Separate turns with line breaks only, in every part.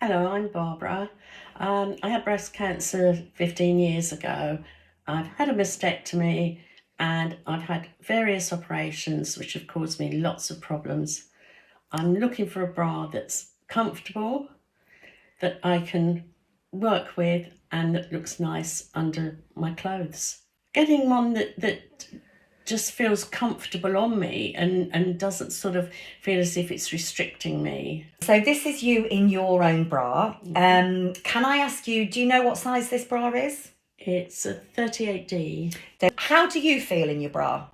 Hello, I'm Barbara. I had breast cancer 15 years ago. I've had a mastectomy and I've had various operations which have caused me lots of problems. I'm looking for a bra that's comfortable, that I can work with, and that looks nice under my clothes. Getting one that just feels comfortable on me and doesn't sort of feel as if it's restricting me.
So this is you in your own bra. Can I ask you, do you know what size this bra is?
It's a 38D.
How do you feel in your bra?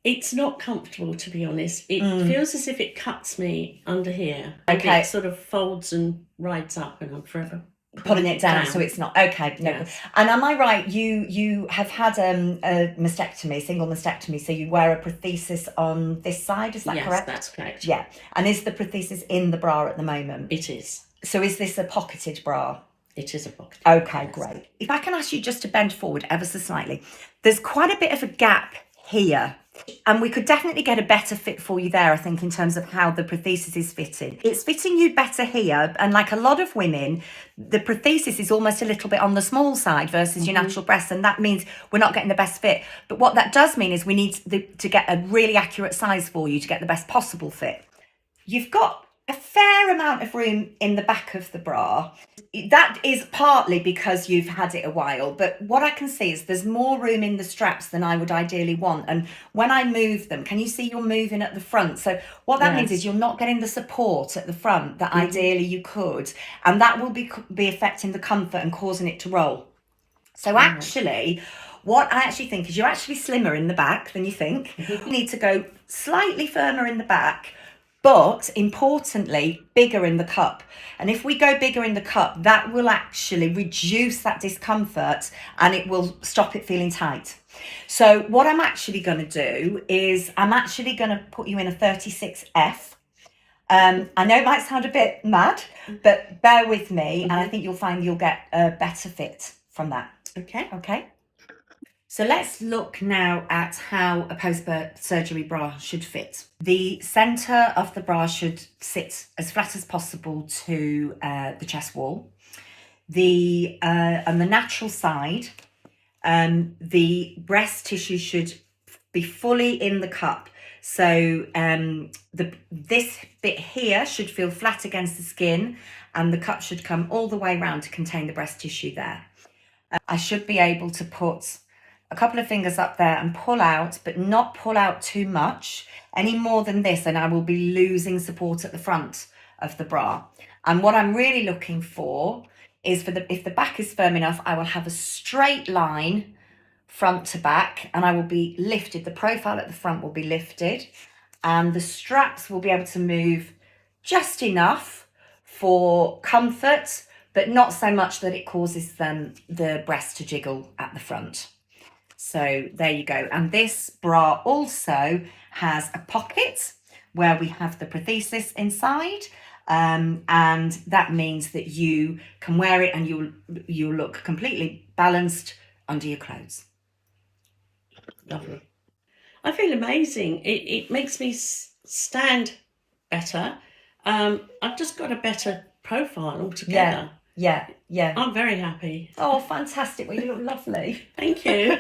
It's not comfortable, to be honest. It feels as if it cuts me under here.
Okay.
And it sort of folds and rides up and I'm forever
Pulling it down, so it's not okay. No.
Yes.
And am I right? You have had a mastectomy, single mastectomy. So you wear a prosthesis on this side. Is that
Yes,
correct?
that's correct.
Yeah. And is the prosthesis in the bra at the moment?
It is.
So is this a pocketed bra?
It is a pocket.
Okay, great. If I can ask you just to bend forward ever so slightly, there's quite a bit of a gap here. And we could definitely get a better fit for you there, I think, in terms of how the prosthesis is fitting. It's fitting you better here. And like a lot of women, the prosthesis is almost a little bit on the small side versus your natural breasts. And that means we're not getting the best fit. But what that does mean is we need to get a really accurate size for you to get the best possible fit. You've got a fair amount of room in the back of the bra. That is partly because you've had it a while, but what I can see is there's more room in the straps than I would ideally want. And when I move them, can you see you're moving at the front? So what that means is you're not getting the support at the front that ideally you could, and that will be affecting the comfort and causing it to roll. So actually, what I actually think is you're actually slimmer in the back than you think. You need to go slightly firmer in the back, but importantly, bigger in the cup. And if we go bigger in the cup, that will actually reduce that discomfort and it will stop it feeling tight. So what I'm actually going to do is I'm actually going to put you in a 36F. I know it might sound a bit mad, but bear with me, and I think you'll find you'll get a better fit from that. Okay. So let's look now at how a post-surgery bra should fit. The centre of the bra should sit as flat as possible to the chest wall. On the natural side, the breast tissue should be fully in the cup. So this bit here should feel flat against the skin, and the cup should come all the way around to contain the breast tissue there. I should be able to put a couple of fingers up there and pull out, but not pull out too much. Any more than this, and I will be losing support at the front of the bra. And what I'm really looking for is if the back is firm enough, I will have a straight line front to back, and I will be lifted. The profile at the front will be lifted, and the straps will be able to move just enough for comfort, but not so much that it causes the breast to jiggle at the front. So there you go. And this bra also has a pocket where we have the prosthesis inside. And that means that you can wear it and you'll look completely balanced under your clothes.
Lovely. I feel amazing. It makes me stand better. I've just got a better profile altogether.
Yeah.
I'm very happy.
Oh, fantastic. Well, you look lovely.
Thank you.